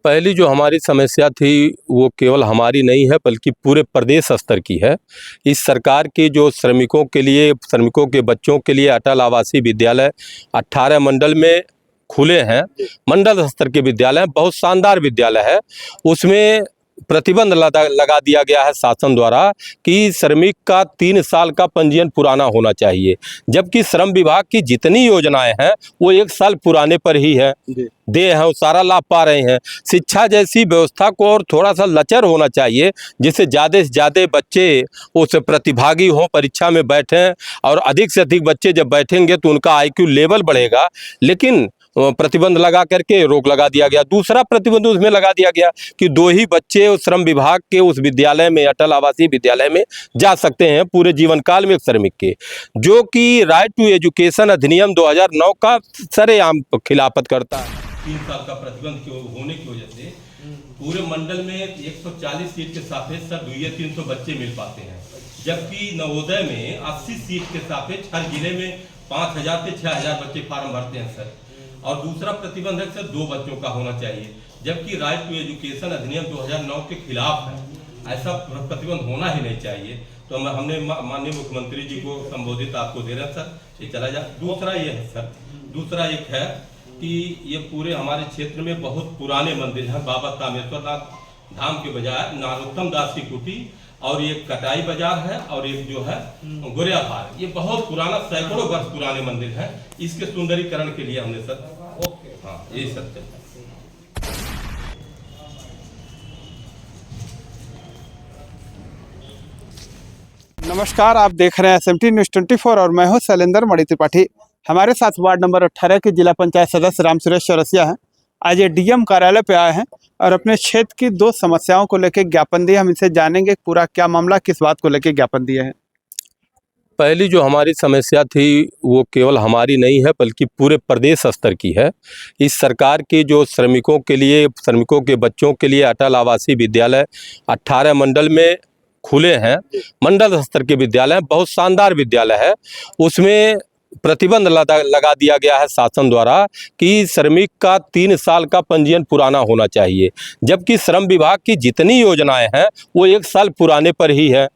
पहली जो हमारी समस्या थी वो केवल हमारी नहीं है बल्कि पूरे प्रदेश स्तर की है। इस सरकार की जो श्रमिकों के बच्चों के लिए अटल आवासीय विद्यालय 18 मंडल में खुले हैं। मंडल स्तर के विद्यालय बहुत शानदार विद्यालय है। उसमें प्रतिबंध लगा दिया गया है शासन द्वारा कि श्रमिक का 3 साल का पंजीयन पुराना होना चाहिए, जबकि श्रम विभाग की जितनी योजनाएं हैं वो 1 साल पुराने पर ही है दे हैं, वो सारा लाभ पा रहे हैं। शिक्षा जैसी व्यवस्था को और थोड़ा सा लचर होना चाहिए, जिससे ज़्यादा से ज़्यादा बच्चे उस प्रतिभागी हों, परीक्षा में बैठें, और अधिक से अधिक बच्चे जब बैठेंगे तो उनका IQ लेवल बढ़ेगा। लेकिन प्रतिबंध लगा करके रोक लगा दिया गया। दूसरा प्रतिबंध उसमें लगा दिया गया कि 2 ही बच्चे उस श्रम विभाग के उस विद्यालय में, अटल आवासीय विद्यालय में जा सकते हैं पूरे जीवन काल में एक श्रमिक के, जो कि राइट टू एजुकेशन अधिनियम 2009 का सरेआम खिलाफत करता है। 3 साल का प्रतिबंध होने की वजह से पूरे मंडल में 140 सीट के सापेक्ष सर 200-300 बच्चे मिल पाते हैं, जबकि नवोदय में 80 सीट के सापेक्ष हर जिले में 5000 से 6000 बच्चे फार्म भरते हैं सर। और दूसरा प्रतिबंध है सर 2 बच्चों का होना चाहिए, जबकि राइट टू एजुकेशन अधिनियम 2009 के खिलाफ है। ऐसा प्रतिबंध होना ही नहीं चाहिए। तो हमने माननीय मुख्यमंत्री जी को संबोधित आपको दे रहे हैं सर, ये चला जाए। दूसरा ये है सर, दूसरा एक है कि ये पूरे हमारे क्षेत्र में बहुत पुराने मंदिर हैं। बाबा कामेश्वर नाथ धाम के बजाय नारोत्तम दास की कुटी और ये कटाई बाजार है, और एक जो है गोरिया भार, ये बहुत पुराना सैकड़ों वर्ष पुराने मंदिर हैं। इसके सुंदरीकरण के लिए हमने सर हाँ यही सत्य। नमस्कार, आप देख रहे हैं SMT न्यूज़ 24 और मैं हूं शैलेंद्र मणि त्रिपाठी। हमारे साथ वार्ड नंबर 18 के जिला पंचायत सदस्य राम सुरेश चौरसिया हैं। आज ये DM कार्यालय पे आए हैं और अपने क्षेत्र की 2 समस्याओं को लेकर ज्ञापन दिया। हम इनसे जानेंगे पूरा क्या मामला, किस बात को लेकर ज्ञापन दिया है। पहली जो हमारी समस्या थी वो केवल हमारी नहीं है बल्कि पूरे प्रदेश स्तर की है। इस सरकार की जो श्रमिकों के बच्चों के लिए अटल आवासीय विद्यालय 18 मंडल में खुले हैं। मंडल स्तर के विद्यालय बहुत शानदार विद्यालय है। उसमें प्रतिबंध लगा दिया गया है शासन द्वारा कि श्रमिक का 3 साल का पंजीयन पुराना होना चाहिए, जबकि श्रम विभाग की जितनी योजनाएं हैं वो 1 साल पुराने पर ही है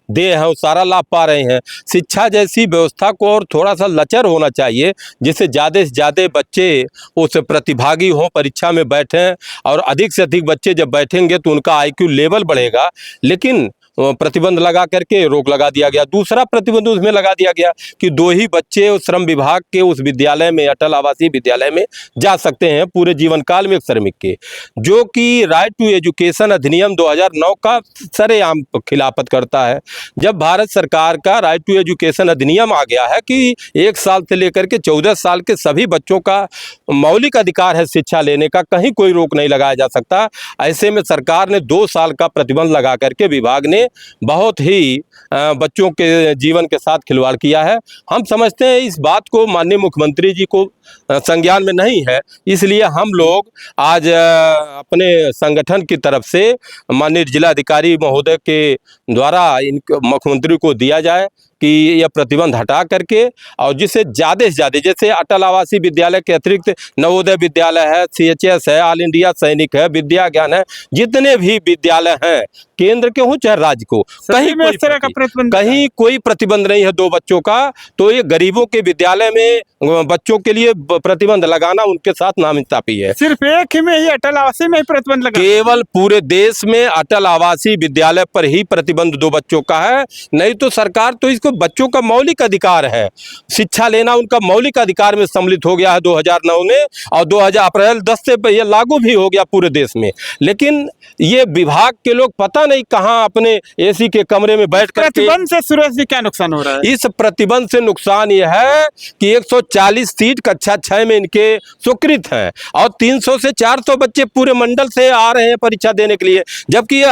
दे हैं, वो सारा लाभ पा रहे हैं। शिक्षा जैसी व्यवस्था को और थोड़ा सा लचर होना चाहिए, जिससे ज़्यादा से ज़्यादा बच्चे उस प्रतिभागी हों, परीक्षा में बैठें, और अधिक से अधिक बच्चे जब बैठेंगे तो उनका IQ लेवल बढ़ेगा। लेकिन प्रतिबंध लगा करके रोक लगा दिया गया। दूसरा प्रतिबंध उसमें लगा दिया गया कि 2 ही बच्चे उस श्रम विभाग के उस विद्यालय में, अटल आवासीय विद्यालय में जा सकते हैं पूरे जीवन काल में एक श्रमिक के, जो कि राइट टू एजुकेशन अधिनियम 2009 का सरेआम खिलाफत करता है। जब भारत सरकार का राइट टू एजुकेशन अधिनियम आ गया है कि 1 साल से लेकर के 14 साल के सभी बच्चों का मौलिक अधिकार है शिक्षा लेने का, कहीं कोई रोक नहीं लगाया जा सकता। ऐसे में सरकार ने 2 साल का प्रतिबंध लगा करके विभाग ने बहुत ही बच्चों के जीवन के साथ खिलवाड़ किया है। हम समझते हैं इस बात को माननीय मुख्यमंत्री जी को संज्ञान में नहीं है, इसलिए हम लोग आज अपने संगठन की तरफ से माननीय जिलाधिकारी महोदय के द्वारा मुख्यमंत्री को दिया जाए कि यह प्रतिबंध हटा करके, और जिससे ज़्यादा से ज़्यादा, जैसे अटल आवासीय विद्यालय के अतिरिक्त नवोदय विद्यालय है, CHS है, ऑल इंडिया सैनिक है, विद्या ज्ञान है, जितने भी विद्यालय हैं केंद्र के हों चाहे राज्य को, कहीं कोई प्रतिबंध नहीं है 2 बच्चों का। तो ये गरीबों के विद्यालय में बच्चों के लिए प्रतिबंध लगाना उनके साथ नाइंसाफी है। सिर्फ एक ही में ही अटल आवासीय में ही प्रतिबंध लगा, केवल पूरे देश में अटल आवासीय विद्यालय पर ही प्रतिबंध 2 बच्चों का है। नहीं तो सरकार तो इसको, बच्चों का मौलिक अधिकार है शिक्षा लेना, उनका मौलिक अधिकार में सम्मिलित हो गया है 2009 में, और 2000 अप्रैल 10 से ये लागू भी हो गया पूरे देश में। लेकिन ये विभाग के लोग पता नहीं कहां अपने AC के कमरे में बैठ कर, प्रतिबंध से सुरेश जी क्या नुकसान हो रहा है? इस प्रतिबंध से नुकसान यह है कि 140 सीट कक्षा 6 में इनके स्वीकृत हैं, और 300 से 400 बच्चे पूरे मंडल से आ रहे हैं परीक्षा देने के लिए, जबकि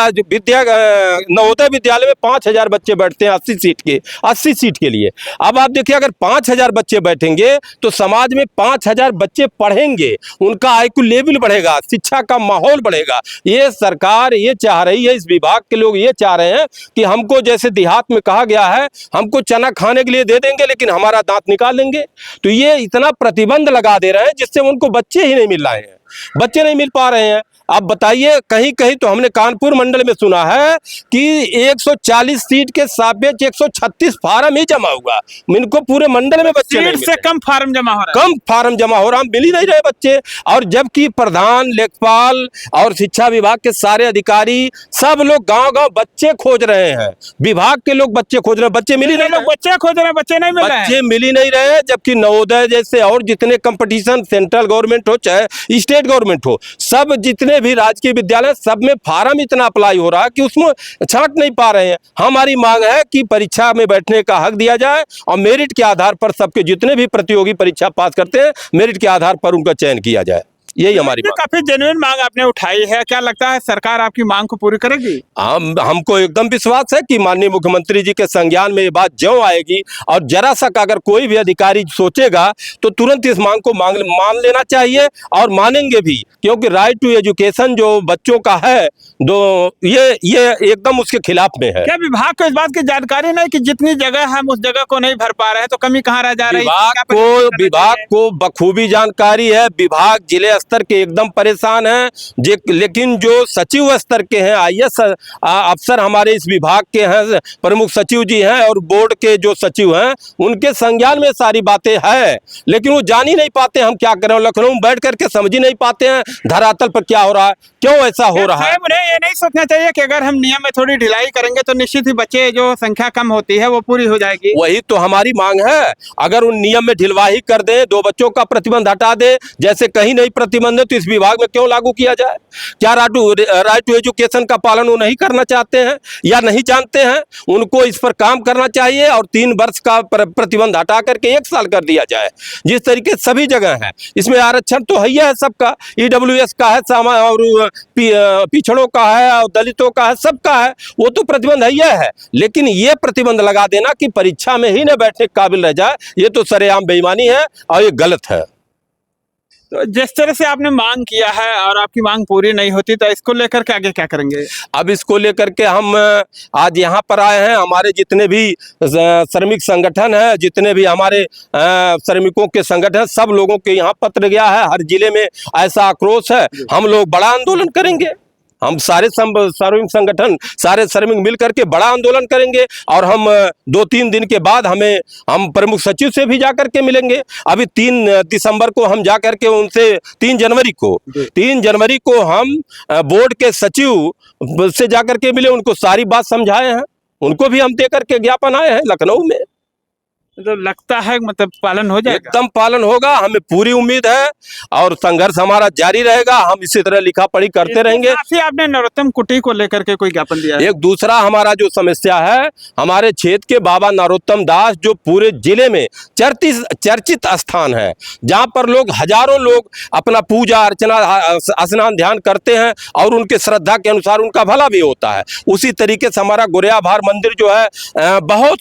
नवोदय विद्यालय में 5000 बच्चे बैठते हैं 80 सीट के लिए। अब आप देखिए, अगर 5000 बच्चे बैठेंगे तो समाज में 5000 बच्चे पढ़ेंगे, उनका IQ लेवल बढ़ेगा, शिक्षा का माहौल बढ़ेगा। ये सरकार ये चाह रही है, इस विभाग के लोग ये चाह रहे हैं कि हमको, जैसे देहात में कहा गया है, हमको चना खाने के लिए दे देंगे लेकिन हमारा दांत निकाल लेंगे। तो ये इतना प्रतिबंध लगा दे रहे हैं जिससे उनको बच्चे ही नहीं मिल रहे हैं, बच्चे नहीं मिल पा रहे हैं। आप बताइए, कहीं कहीं तो हमने कानपुर मंडल में सुना है कि 140 सीट के सापेक्ष 136 फार्म ही जमा हुआ। इनको पूरे मंडल में बच्चे नहीं सीट मिल से रहे। कम फार्म जमा हो रहा है। कम फार्म जमा हो रहा, मिल ही नहीं रहे बच्चे। और जबकि प्रधान, लेखपाल और शिक्षा विभाग के सारे अधिकारी सब लोग गांव-गांव बच्चे खोज रहे हैं। विभाग के लोग बच्चे खोज रहे हैं, बच्चे मिल ही नहीं लोग रहे। बच्चे खोज रहे हैं, बच्चे नहीं मिल रहे हैं। बच्चे मिल ही नहीं रहे। जबकि नवोदय जैसे और जितने कंपटीशन, सेंट्रल गवर्नमेंट हो चाहे स्टेट गवर्नमेंट हो, सब जितने भी राजकीय विद्यालय, सब में फार्म इतना अप्लाई हो रहा है कि उसमें छांट नहीं पा रहे हैं। हमारी मांग है कि परीक्षा में बैठने का हक दिया जाए और मेरिट के आधार पर सबके जितने भी प्रतियोगी परीक्षा पास करते हैं, मेरिट के आधार पर उनका चयन किया जाए। यही हमारी ये मांग। काफी जेन्युइन मांग आपने उठाई है। क्या लगता है सरकार आपकी मांग को पूरी करेगी? हमको एकदम विश्वास है कि माननीय मुख्यमंत्री जी के संज्ञान में ये बात ज्यों आएगी और जरा सा अगर कोई भी अधिकारी सोचेगा तो तुरंत इस मांग को मान लेना चाहिए और मानेंगे भी, क्योंकि राइट टू एजुकेशन जो बच्चों का है, ये एकदम उसके खिलाफ में है। क्या विभाग को इस बात की जानकारी नहीं कि जितनी जगह हम उस जगह को नहीं भर पा रहे हैं, तो कमी कहाँ रह जा रही है? विभाग को बखूबी जानकारी है। विभाग जिले स्तर के एकदम परेशान हैं, लेकिन जो सचिव स्तर के हैं, आईएएस अफसर हमारे इस विभाग के हैं, प्रमुख सचिव जी हैं और बोर्ड के जो सचिव हैं, उनके संज्ञान में सारी बातें हैं, लेकिन वो जान ही नहीं पाते। हम क्या करें, लखनऊ में बैठ करके समझ ही नहीं पाते हैं धरातल पर क्या हो रहा है, क्यों ऐसा हो रहा है। उन्हें ये नहीं सोचना चाहिए कि अगर हम नियम में थोड़ी ढिलाई करेंगे तो निश्चित ही बच्चे जो संख्या कम होती है वो पूरी हो जाएगी। वही तो हमारी मांग है। अगर उन नियम में ढिलवाही कर दे, 2 बच्चों का प्रतिबंध हटा दे, जैसे कहीं नहीं प्रतिबंध है तो इस विभाग में क्यों लागू किया जाए? क्या राइट टू एजुकेशन का पालन वो नहीं करना चाहते हैं या नहीं जानते हैं? उनको इस पर काम करना चाहिए और 3 वर्ष का प्रतिबंध हटा करके 1 साल कर दिया जाए, जिस तरीके सभी जगह है। इसमें आरक्षण तो है सबका, EWS का है और पिछड़ों का है और दलितों का है, सबका है, वो तो प्रतिबंध है। लेकिन ये प्रतिबंध लगा देना कि परीक्षा में ही न बैठने के काबिल रह जाए, ये तो सरेआम बेईमानी है और ये गलत है। तो जिस तरह से आपने मांग किया है और आपकी मांग पूरी नहीं होती तो इसको लेकर के आगे क्या करेंगे? अब इसको लेकर के हम आज यहाँ पर आए हैं। हमारे जितने भी श्रमिक संगठन है, जितने भी हमारे श्रमिकों के संगठन, सब लोगों के यहाँ पत्र गया है। हर जिले में ऐसा आक्रोश है। हम लोग बड़ा आंदोलन करेंगे। हम सारे श्रमिक संगठन, सारे श्रमिक मिल करके बड़ा आंदोलन करेंगे और हम 2-3 दिन के बाद हम प्रमुख सचिव से भी जाकर के मिलेंगे। अभी 3 दिसंबर को हम जाकर के उनसे 3 जनवरी को हम बोर्ड के सचिव से जाकर के मिले, उनको सारी बात समझाए हैं। उनको भी हम दे करके ज्ञापन आए हैं लखनऊ में। तो लगता है मतलब पालन हो जाएगा? एकदम पालन होगा, हमें पूरी उम्मीद है और संघर्ष हमारा जारी रहेगा। हम इसी तरह लिखा पढ़ी करते रहेंगे। आपने नरोत्तम कुटी को लेकर के कोई ज्ञापन दिया है? एक दूसरा हमारा जो समस्या है, हमारे क्षेत्र के बाबा नरोत्तम दास जो पूरे जिले में चर्चित स्थान है, जहां पर लोग हजारों लोग अपना पूजा अर्चना, स्नान ध्यान करते हैं और उनके श्रद्धा के अनुसार उनका भला भी होता है। उसी तरीके से हमारा गोरियाभार मंदिर जो है बहुत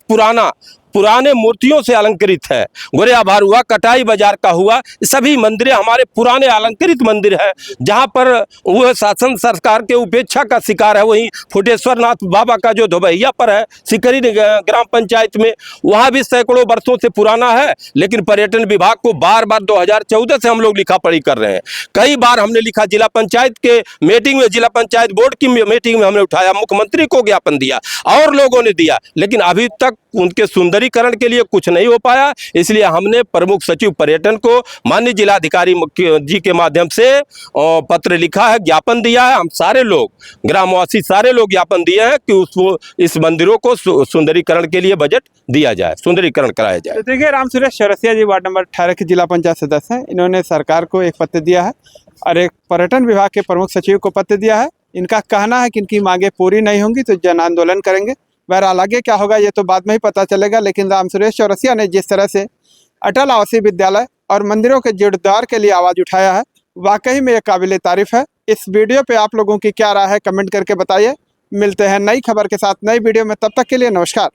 पुराने मूर्तियों से अलंकृत है। गोरियाभार हुआ, कटाई बाजार का हुआ, सभी मंदिरें हमारे पुराने अलंकृत मंदिर है, जहां पर वह शासन सरकार के उपेक्षा का शिकार है। वहीं फुटेश्वर नाथ बाबा का जो धोबैया पर है सिकरी ग्राम पंचायत में, वहां भी सैकड़ों वर्षों से पुराना है। लेकिन पर्यटन विभाग को बार 2014 से हम लोग लिखा पढ़ी कर रहे हैं। कई बार हमने लिखा, जिला पंचायत के मीटिंग में, जिला पंचायत बोर्ड की मीटिंग में हमने उठाया, मुख्यमंत्री को ज्ञापन दिया और लोगों ने दिया, लेकिन अभी तक उनके सुंदरीकरण के लिए कुछ नहीं हो पाया। इसलिए हमने प्रमुख सचिव पर्यटन को माननीय जिलाधिकारी जी के माध्यम से पत्र लिखा है, ज्ञापन दिया है। हम सारे लोग, ग्रामवासी सारे लोग ज्ञापन दिए हैं कि इस मंदिरों को सुंदरीकरण के लिए बजट दिया जाए, सुंदरीकरण कराया जाए। तो देखिए, राम सुरेश चौरसिया जी वार्ड नंबर 18 के जिला पंचायत सदस्य हैं। इन्होंने सरकार को एक पत्र दिया है और एक पर्यटन विभाग के प्रमुख सचिव को पत्र दिया है। इनका कहना है कि इनकी मांगे पूरी नहीं होंगी तो जन आंदोलन करेंगे। बहरहाल आगे क्या होगा ये तो बाद में ही पता चलेगा, लेकिन राम सुरेश चौरसिया ने जिस तरह से अटल आवासीय विद्यालय और मंदिरों के जीर्णोद्धार के लिए आवाज़ उठाया है, वाकई में ये काबिल तारीफ है। इस वीडियो पे आप लोगों की क्या राय है, कमेंट करके बताइए। मिलते हैं नई खबर के साथ नई वीडियो में, तब तक के लिए नमस्कार।